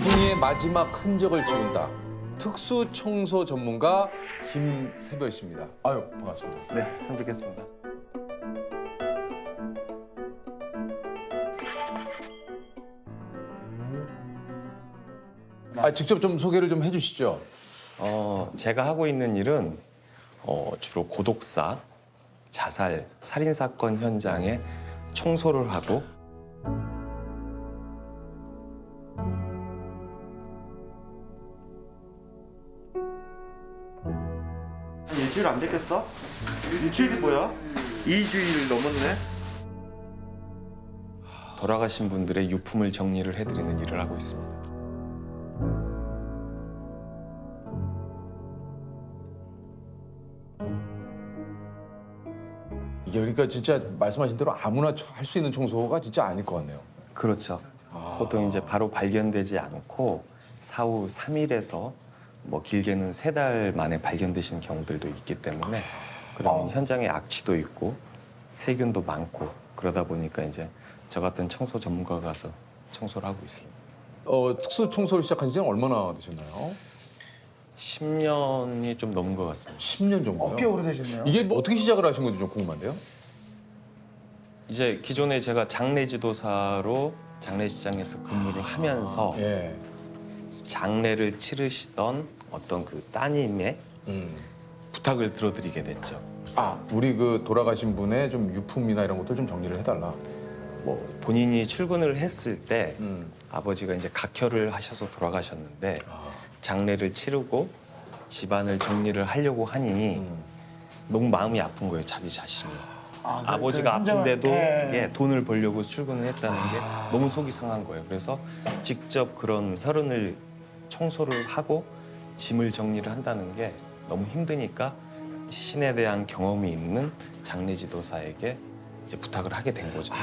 흥이의 마지막 흔적을 지운다. 특수 청소 전문가 김세별 씨입니다. 아유, 반갑습니다. 네, 처음 뵙겠습니다. 직접 좀 소개를 좀 해주시죠. 제가 하고 있는 일은 주로 고독사, 자살, 살인 사건 현장에 청소를 하고 일주일 안 됐겠어? 일주일이 뭐야? 2주일 넘었네? 돌아가신 분들의 유품을 정리를 해드리는 일을 하고 있습니다. 이게 그러니까 진짜 말씀하신 대로 아무나 할 수 있는 청소가 진짜 아닐 것 같네요. 그렇죠. 보통 이제 바로 발견되지 않고 사후 3일에서 뭐 길게는 3달 만에 발견되시는 경우들도 있기 때문에 그런 현장에 악취도 있고 세균도 많고 그러다 보니까 이제 저 같은 청소 전문가가 가서 청소를 하고 있습니다. 특수 청소를 시작한 지는 얼마나 되셨나요? 10년이 좀 넘은 것 같습니다. 10년 정도요? 꽤 오래되셨네요. 이게 뭐 어떻게 시작을 하신 건지 좀 궁금한데요. 이제 기존에 제가 장례지도사로 장례식장에서 근무를 하면서 예. 장례를 치르시던 어떤 그 따님의 음. 부탁을 들어드리게 됐죠. 우리 그 돌아가신 분의 좀 유품이나 이런 것들 좀 정리를 해달라. 뭐 본인이 출근을 했을 때 음. 아버지가 이제 각혈을 하셔서 돌아가셨는데 장례를 치르고 집안을 정리를 하려고 하니 너무 마음이 아픈 거예요, 자기 자신이. 아버지가 아픈데도 예, 돈을 벌려고 출근을 했다는 게 너무 속이 상한 거예요. 그래서 직접 그런 혈흔을 청소를 하고 짐을 정리를 한다는 게 너무 힘드니까 신에 대한 경험이 있는 장례지도사에게 이제 부탁을 하게 된 거죠.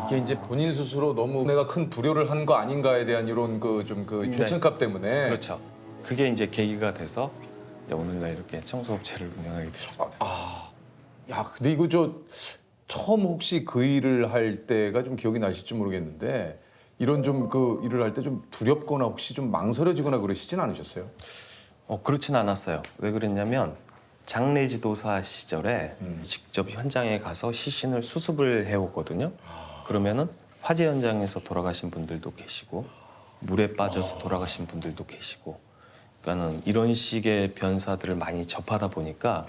이게 이제 본인 스스로 너무 내가 큰 불효를 한 거 아닌가에 대한 이런 그 좀 그 죄책감 때문에. 그렇죠. 그게 이제 계기가 돼서 이제 오늘날 이렇게 청소업체를 운영하게 됐습니다. 야, 근데 이거 처음 혹시 그 일을 할 때가 좀 기억이 나실지 모르겠는데 이런 좀 그 일을 할 때 좀 두렵거나 혹시 좀 망설여지거나 그러시진 않으셨어요? 그렇진 않았어요. 왜 그랬냐면 장례지도사 시절에 직접 현장에 가서 시신을 수습을 해오거든요. 그러면은 화재 현장에서 돌아가신 분들도 계시고 물에 빠져서 돌아가신 분들도 계시고 그러니까는 이런 식의 변사들을 많이 접하다 보니까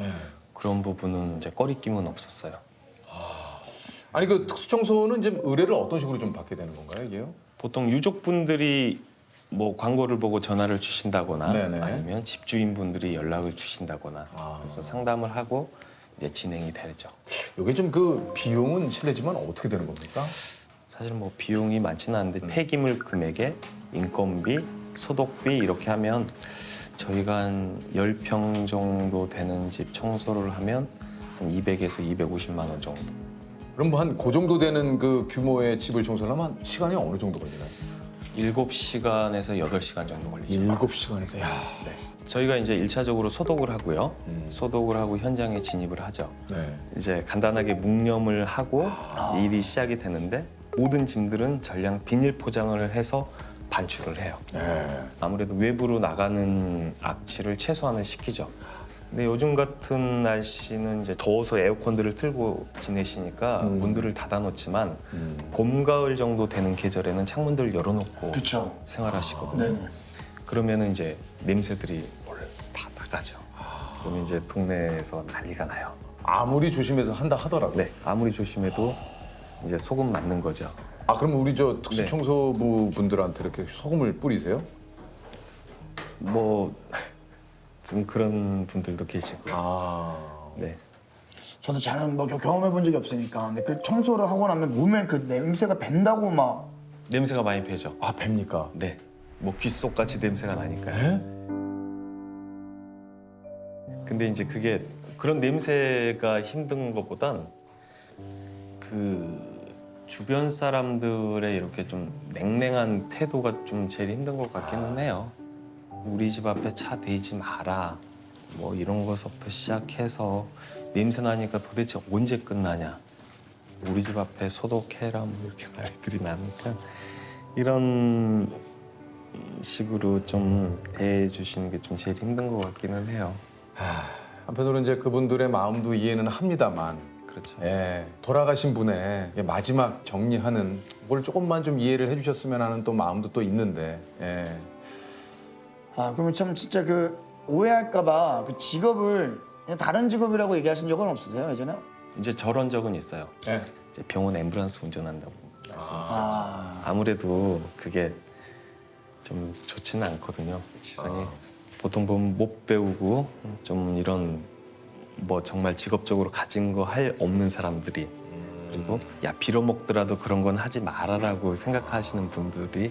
그런 부분은 이제 꺼리낌은 없었어요. 아니 그 특수청소는 지금 의뢰를 어떤 식으로 좀 받게 되는 건가요, 이게요? 보통 유족분들이 뭐 광고를 보고 전화를 주신다거나 네네. 아니면 집주인분들이 연락을 주신다거나 그래서 상담을 하고 이제 진행이 되죠. 이게 좀 그 비용은 실례지만 어떻게 되는 겁니까? 사실 뭐 비용이 많지는 않은데 폐기물 금액에 인건비, 소독비 이렇게 하면 저희가 한 10평 정도 되는 집 청소를 하면 한 200에서 250만 원 정도. 그럼 뭐 한 그 정도 되는 그 규모의 집을 청소하려면 한 시간이 어느 정도 걸리나요? 7시간에서 8시간 정도 걸리죠. 7시간에서. 야. 네. 저희가 이제 1차적으로 소독을 하고요. 소독을 하고 현장에 진입을 하죠. 네. 이제 간단하게 묵념을 하고 일이 시작이 되는데 모든 짐들은 전량 비닐 포장을 해서 반출을 해요. 네. 아무래도 외부로 나가는 악취를 최소한을 시키죠. 근데 요즘 같은 날씨는 이제 더워서 에어컨들을 틀고 지내시니까 문들을 닫아놓지만 봄, 가을 정도 되는 계절에는 창문들을 열어놓고 그쵸. 생활하시거든요. 네네. 그러면은 이제 냄새들이 몰래 다 나가죠. 그러면 이제 동네에서 난리가 나요. 아무리 조심해서 한다 하더라도. 네, 아무리 조심해도 이제 소금 맞는 거죠. 그럼 우리 특수청소부 분들한테 이렇게 소금을 뿌리세요? 뭐 좀 그런 분들도 계시고. 네. 저도 잘은 뭐 경험해 본 적이 없으니까. 근데 그 청소를 하고 나면 몸에 그 냄새가 밴다고 막. 냄새가 많이 배죠. 뱀니까? 네. 뭐 귓속같이 냄새가 나니까요. 에? 근데 이제 그게 그런 냄새가 힘든 것보단 그 주변 사람들의 이렇게 좀 냉랭한 태도가 좀 제일 힘든 것 같기는 해요. 우리 집 앞에 차 대지 마라. 뭐 이런 것부터 시작해서 냄새 나니까 도대체 언제 끝나냐. 우리 집 앞에 소독해라. 뭐 이렇게 말들이 나니까 이런 식으로 좀 대해주시는 게 좀 제일 힘든 것 같기는 해요. 한편으로는 이제 그분들의 마음도 이해는 합니다만, 그렇죠. 예, 돌아가신 분의 마지막 정리하는 걸 조금만 좀 이해를 해주셨으면 하는 또 마음도 또 있는데, 예. 아 그러면 참 진짜 그 오해할까봐 그 직업을 그냥 다른 직업이라고 얘기하신 적은 없으세요 예전에? 이제 저런 적은 있어요. 예. 이제 병원 앰뷸런스 운전한다고 말씀드렸죠. 아무래도 그게 좀 좋지는 않거든요. 시선이 보통 보면 못 배우고 좀 이런 뭐 정말 직업적으로 가진 거 할 없는 사람들이 그리고 야 빌어먹더라도 그런 건 하지 말아라고 생각하시는 분들이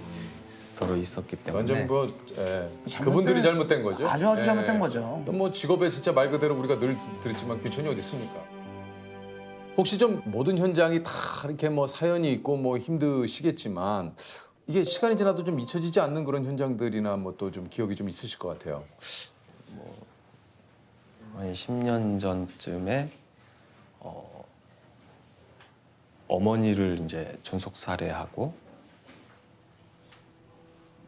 더러 있었기 때문에 완전 뭐 예, 잘못된- 그분들이 잘못된 거죠. 아주 예. 잘못된 거죠. 또 뭐 직업에 진짜 말 그대로 우리가 늘 들었지만 귀천이 어디 있습니까? 혹시 좀 모든 현장이 다 이렇게 뭐 사연이 있고 뭐 힘드시겠지만 이게 시간이 지나도 좀 잊혀지지 않는 그런 현장들이나 뭐 또 좀 기억이 좀 있으실 것 같아요. 한 10년 전쯤에 어머니를 이제 존속 살해하고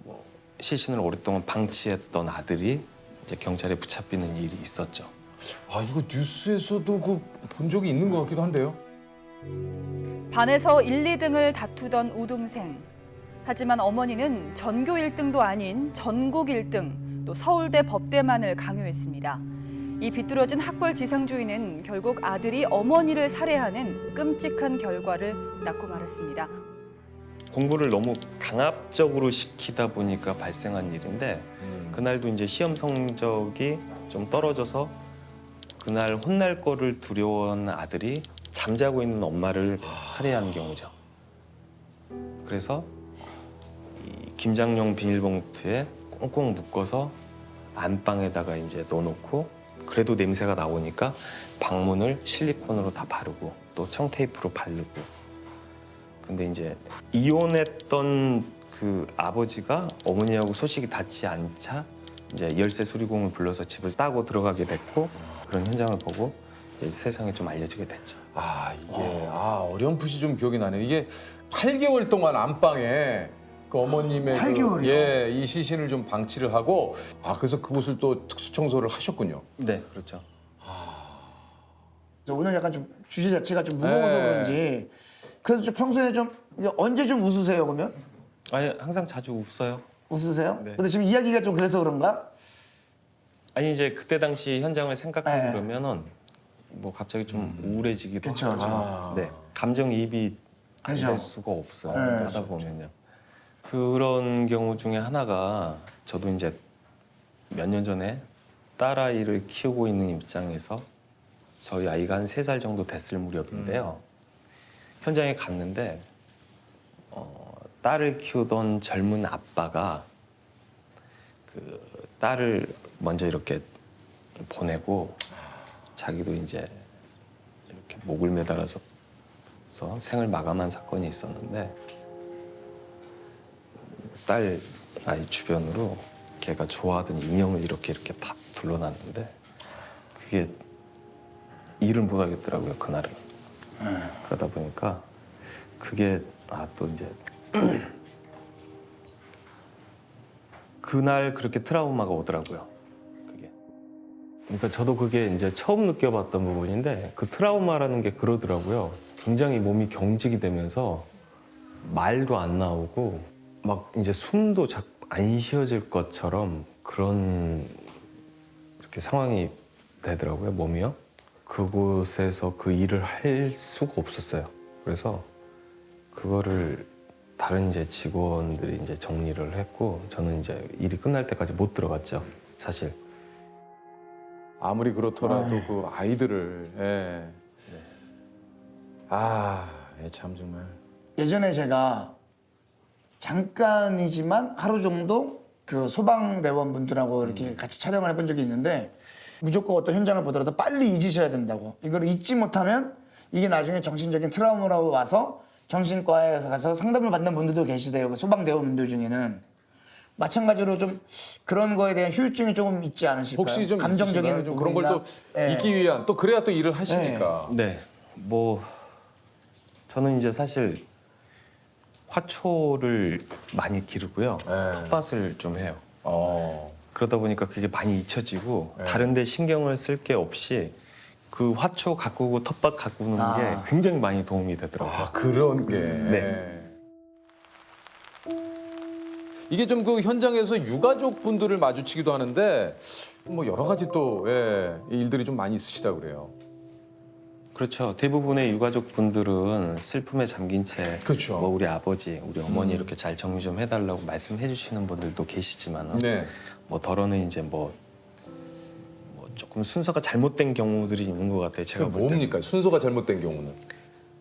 뭐 시신을 오랫동안 방치했던 아들이 이제 경찰에 붙잡히는 일이 있었죠. 아 이거 뉴스에서도 그 본 적이 있는 것 같기도 한데요. 반에서 1, 2등을 다투던 우등생. 하지만 어머니는 전교 1등도 아닌 전국 1등, 또 서울대 법대만을 강요했습니다. 이 비뚤어진 학벌 지상주의는 결국 아들이 어머니를 살해하는 끔찍한 결과를 낳고 말았습니다. 공부를 너무 강압적으로 시키다 보니까 발생한 일인데 그날도 이제 시험 성적이 좀 떨어져서 그날 혼날 거를 두려워하는 아들이 잠자고 있는 엄마를 살해한 경우죠. 그래서 이 김장용 비닐봉투에 꽁꽁 묶어서 안방에다가 이제 넣어놓고 그래도 냄새가 나오니까 방문을 실리콘으로 다 바르고 또 청테이프로 바르고. 근데 이제 이혼했던 그 아버지가 어머니하고 소식이 닿지 않자 이제 열쇠 수리공을 불러서 집을 따고 들어가게 됐고 그런 현장을 보고 이제 세상에 좀 알려지게 됐죠. 아 이게 어렴풋이 좀 기억이 나네요. 이게 8개월 동안 안방에 그 어머님의 8개월이요? 예, 이 시신을 좀 방치를 하고 그래서 그곳을 또 특수 청소를 하셨군요. 네, 그렇죠. 그래서 오늘 약간 좀 주제 자체가 좀 무거워서 네. 그런지 그래도 좀 평소에 좀 이게 언제 좀 웃으세요 그러면? 아니 항상 자주 웃어요. 웃으세요? 네. 근데 지금 이야기가 좀 그래서 그런가? 아니 이제 그때 당시 현장을 생각하고 네. 그러면은 뭐 갑자기 좀 우울해지기도 그쵸, 하고. 그쵸. 네, 감정이입이 안 그죠. 될 수가 없어요. 네. 하다 보면요. 그런 경우 중에 하나가 저도 이제 몇 년 전에 딸아이를 키우고 있는 입장에서 저희 아이가 한 3살 정도 됐을 무렵인데요. 현장에 갔는데 딸을 키우던 젊은 아빠가 그 딸을 먼저 이렇게 보내고 자기도 이제 이렇게 목을 매달아서 생을 마감한 사건이 있었는데 딸 아이 주변으로 걔가 좋아하던 인형을 이렇게 다 둘러놨는데 그게 일을 못 하겠더라고요 그날은. 그러다 보니까 그게 또 이제 그날 그렇게 트라우마가 오더라고요. 그게. 그러니까 저도 그게 이제 처음 느껴봤던 부분인데 그 트라우마라는 게 그러더라고요. 굉장히 몸이 경직이 되면서 말도 안 나오고 막 이제 숨도 안 쉬어질 것처럼 그런 이렇게 상황이 되더라고요, 몸이요. 그곳에서 그 일을 할 수가 없었어요. 그래서 그거를 다른 이제 직원들이 이제 정리를 했고 저는 이제 일이 끝날 때까지 못 들어갔죠, 사실. 아무리 그렇더라도 그 아이들을 참 정말 예전에 제가 잠깐이지만 하루 정도 그 소방대원분들하고 이렇게 같이 촬영을 해본 적이 있는데 무조건 어떤 현장을 보더라도 빨리 잊으셔야 된다고. 이걸 잊지 못하면 이게 나중에 정신적인 트라우마로 와서 정신과에 가서 상담을 받는 분들도 계시대요. 그 소방대원분들 중에는. 마찬가지로 좀 그런 거에 대한 후유증이 조금 있지 않으실까요? 혹시 좀 감정적인 있으신가요? 좀 그런 걸 또 예. 잊기 위한 또 그래야 또 일을 하시니까. 네, 뭐 저는 이제 사실 화초를 많이 기르고요. 네. 텃밭을 좀 해요. 어. 그러다 보니까 그게 많이 잊혀지고 네. 다른 데 신경을 쓸 게 없이 그 화초 가꾸고 텃밭 가꾸는 게 굉장히 많이 도움이 되더라고요. 아, 그런 게. 네. 이게 좀 그 현장에서 유가족 분들을 마주치기도 하는데 뭐 여러 가지 또 일들이 좀 많이 있으시다 그래요. 그렇죠. 대부분의 유가족 분들은 슬픔에 잠긴 채 그렇죠. 뭐 우리 아버지, 우리 어머니 이렇게 잘 정리 좀 해달라고 말씀해 주시는 분들도 계시지만 네. 뭐 덜어는 이제 뭐 조금 순서가 잘못된 경우들이 있는 것 같아요. 제가 그게 볼 때는. 뭡니까? 순서가 잘못된 경우는.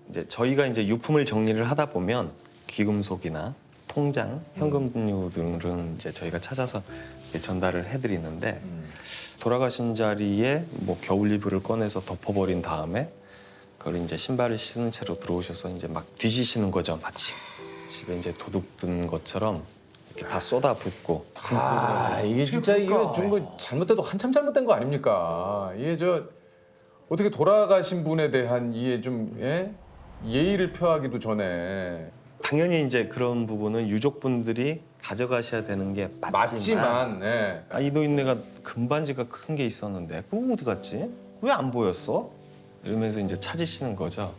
이제 저희가 이제 유품을 정리를 하다 보면 귀금속이나 통장, 현금류 등은 이제 저희가 찾아서 이렇게 전달을 해드리는데 돌아가신 자리에 뭐 겨울 이불을 꺼내서 덮어버린 다음에 그걸 이제 신발을 신은 채로 들어오셔서 이제 막 뒤지시는 거죠. 마치 집에 이제 도둑 든 것처럼 이렇게 다 쏟아붓고. 아, 이게 진짜 이게 좀 뭐 잘못돼도 한참 잘못된 거 아닙니까? 이게 저 어떻게 돌아가신 분에 대한 이게 좀 예의를 표하기도 전에 당연히 이제 그런 부분은 유족분들이 가져가셔야 되는 게 맞지만 아, 이 노인네가 금반지가 큰 게 있었는데 그거 어디 갔지? 왜 안 보였어? 이러면서 이제 찾으시는 거죠.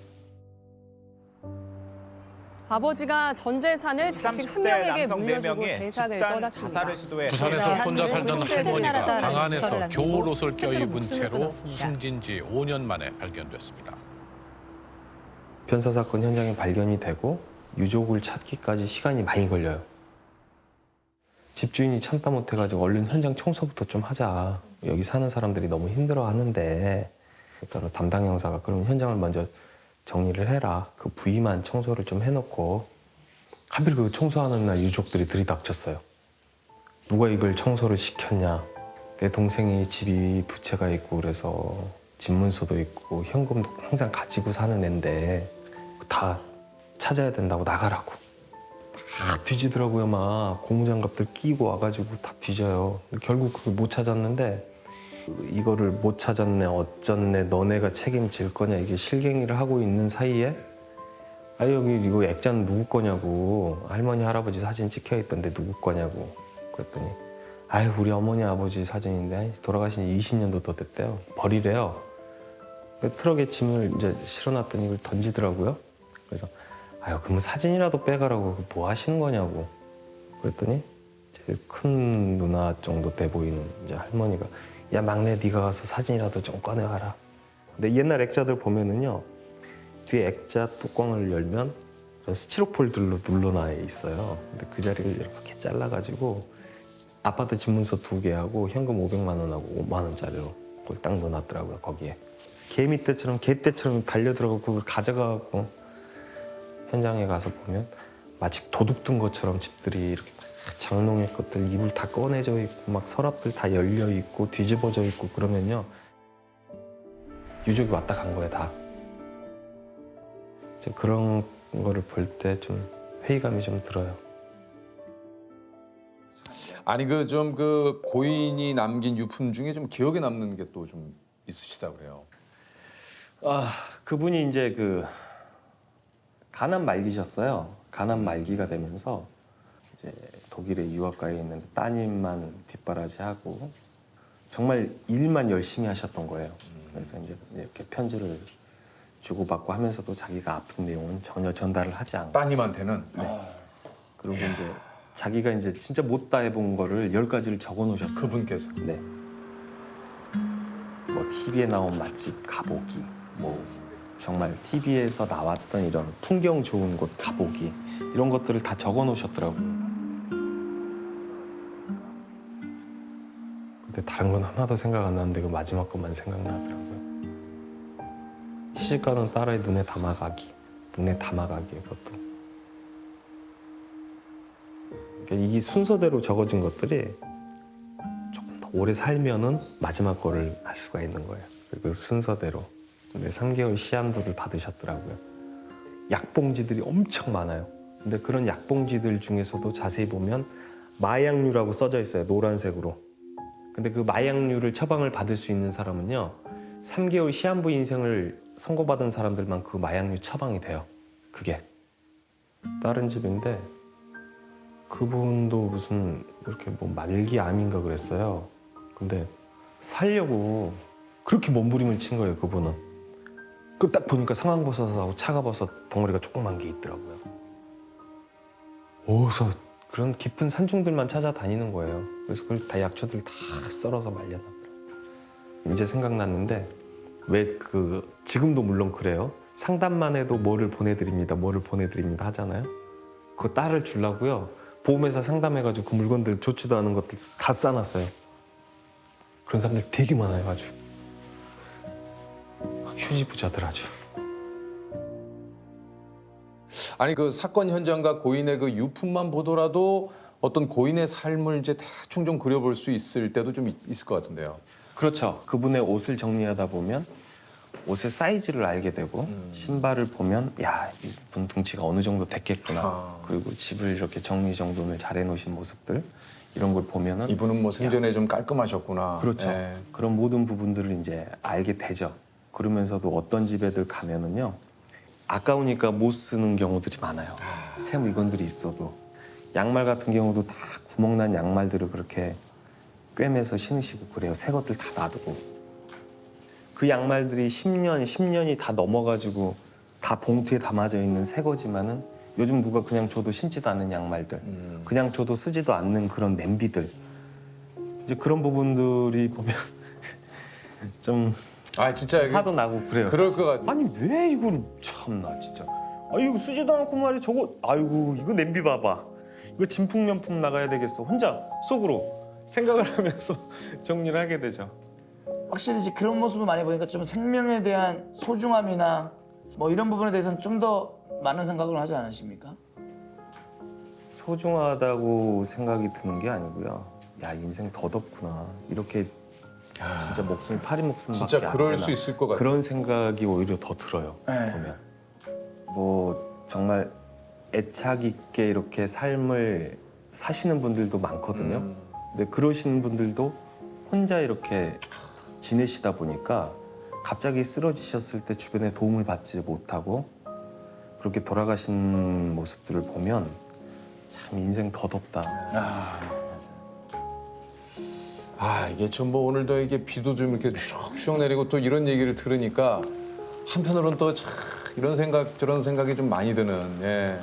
아버지가 전 재산을 자식 한 명에게 물려주고 세상을 떠났습니다. 부산에서 혼자 살던 할머니가 방 안에서 남기고 겨울 옷을 스스로 껴입은 목숨을 채로 끊었습니다. 숨진 지 5년 만에 발견됐습니다. 변사 사건 현장에 발견이 되고 유족을 찾기까지 시간이 많이 걸려요. 집주인이 참다 못해가지고 얼른 현장 청소부터 좀 하자. 여기 사는 사람들이 너무 힘들어하는데 일단 담당 형사가 그럼 현장을 먼저 정리를 해라. 그 부위만 청소를 좀 해놓고 하필 그 청소하는 날 유족들이 들이닥쳤어요. 누가 이걸 청소를 시켰냐. 내 동생이 집이 두 채가 있고 그래서 집문서도 있고 현금도 항상 가지고 사는 앤데 다 찾아야 된다고 나가라고. 막 뒤지더라고요. 막 고무장갑들 끼고 와가지고 다 뒤져요. 결국 그걸 못 찾았는데 이거를 못 찾았네 어쩌네 너네가 책임질 거냐 이게 실갱이를 하고 있는 사이에 아 여기 이거 액자는 누구 거냐고 할머니 할아버지 사진 찍혀 있던데 누구 거냐고 그랬더니 아유 우리 어머니 아버지 사진인데 돌아가신 지 20년도 더 됐대요. 버리래요. 트럭에 짐을 이제 실어놨더니 이걸 던지더라고요. 그래서 아유 그럼 사진이라도 빼가라고 뭐 하시는 거냐고 그랬더니 제일 큰 누나 정도 돼 보이는 이제 할머니가 야 막내 네가 가서 사진이라도 좀 꺼내와라. 근데 옛날 액자들 보면은요 뒤에 액자 뚜껑을 열면 스티로폴들로 눌러놔 있어요. 근데 그 자리를 이렇게 잘라가지고 아파트 집문서 2개하고 현금 500만 원하고 5만 원짜리로 그걸 딱 넣어놨더라고요. 거기에 개미 떼처럼 개 떼처럼 달려들어가고 그걸 가져가고 현장에 가서 보면 마치 도둑 든 것처럼 집들이 이렇게 장롱의 것들 이불 다 꺼내져 있고 막 서랍들 다 열려 있고 뒤집어져 있고 그러면요 유족이 왔다 간 거예요 다. 그런 거를 볼 때 좀 회의감이 좀 들어요. 아니 그 좀 그 고인이 남긴 유품 중에 좀 기억에 남는 게 또 좀 있으시다 그래요. 아 그분이 이제 그 가난 말기셨어요. 가난 말기가 되면서 이제 독일의 유학가에 있는 따님만 뒷바라지하고 정말 일만 열심히 하셨던 거예요. 그래서 이제 이렇게 편지를 주고받고 하면서도 자기가 아픈 내용은 전혀 전달을 하지 않고 따님한테는 그리고 이제 자기가 이제 진짜 못다 해본 거를 10가지를 적어 놓으셨어요. 그분께서 네. 뭐 TV에 나온 맛집 가보기, 뭐 정말 TV에서 나왔던 이런 풍경 좋은 곳 가보기 이런 것들을 다 적어 놓으셨더라고요. 근데 다른 건 하나도 생각 안 나는데 그 마지막 것만 생각나더라고요. 시집가는 딸의 눈에 담아가기, 눈에 담아가기 그것도. 그러니까 이 순서대로 적어진 것들이 조금 더 오래 살면은 마지막 거를 할 수가 있는 거예요. 그 순서대로. 근데 3개월 시한부를 받으셨더라고요. 약봉지들이 엄청 많아요. 근데 그런 약봉지들 중에서도 자세히 보면 마약류라고 써져 있어요. 노란색으로. 근데 그 마약류를 처방을 받을 수 있는 사람은요. 3개월 시한부 인생을 선고받은 사람들만 그 마약류 처방이 돼요. 그게. 다른 집인데 그분도 무슨 이렇게 뭐 말기암인가 그랬어요. 근데 살려고 그렇게 몸부림을 친 거예요, 그분은. 그 딱 보니까 상황버섯하고 차가버섯 덩어리가 조그만 게 있더라고요. 어디서 그런 깊은 산중들만 찾아다니는 거예요. 그래서 그걸 다 약초들 다 썰어서 말려놨더라고요. 이제 생각났는데 왜 지금도 물론 그래요. 상담만 해도 뭐를 보내드립니다 하잖아요. 그거 딸을 주려고요. 보험회사 상담해가지고 그 물건들 좋지도 않은 것들 다 싸놨어요. 그런 사람들 되게 많아요, 아주. 휴지 부자들 아주. 아니 그 사건 현장과 고인의 그 유품만 보더라도 어떤 고인의 삶을 이제 대충 좀 그려볼 수 있을 때도 좀 있을 것 같은데요. 그렇죠. 그분의 옷을 정리하다 보면 옷의 사이즈를 알게 되고 신발을 보면 야, 이분 둥치가 어느 정도 됐겠구나. 그리고 집을 이렇게 정리정돈을 잘 해놓으신 모습들 이런 걸 보면은 이분은 뭐 생전에 좀 깔끔하셨구나. 그렇죠. 예. 그런 모든 부분들을 이제 알게 되죠. 그러면서도 어떤 집에들 가면은요. 아까우니까 못 쓰는 경우들이 많아요. 새 물건들이 있어도. 양말 같은 경우도 다 구멍난 양말들을 그렇게 꿰매서 신으시고 그래요. 새 것들 다 놔두고. 그 양말들이 10년이 다 넘어가지고 다 봉투에 담아져 있는 새 거지만은 요즘 누가 그냥 줘도 신지도 않는 양말들, 그냥 줘도 쓰지도 않는 그런 냄비들. 이제 그런 부분들이 보면 좀 아 진짜 이게 화도 나고 그래요. 그럴 것 같아. 아니 왜 이걸 참나 진짜. 아이고 쓰지도 않고 말이야 저거. 아이고 이거 냄비 봐봐. 이거 진품명품 나가야 되겠어. 혼자 속으로 생각을 하면서 정리를 하게 되죠. 확실히 이제 그런 모습을 많이 보니까 좀 생명에 대한 소중함이나 뭐 이런 부분에 대해서는 좀 더 많은 생각을 하지 않으십니까? 소중하다고 생각이 드는 게 아니고요. 야 인생 더덥구나. 이렇게 진짜 목숨이 파리 목숨밖에 진짜 안 그럴 되나. 수 있을 것 같아요. 그런 생각이 오히려 더 들어요. 네. 보면 뭐 정말 애착 있게 이렇게 삶을 사시는 분들도 많거든요. 근데 그러시는 분들도 혼자 이렇게 지내시다 보니까 갑자기 쓰러지셨을 때 주변에 도움을 받지 못하고 그렇게 돌아가신 모습들을 보면 참 인생 더덥다. 이게 좀 뭐 오늘도 이게 비도 좀 이렇게 슉슉 내리고 또 이런 얘기를 들으니까 한편으로는 또 참 이런 생각 저런 생각이 좀 많이 드는. 예.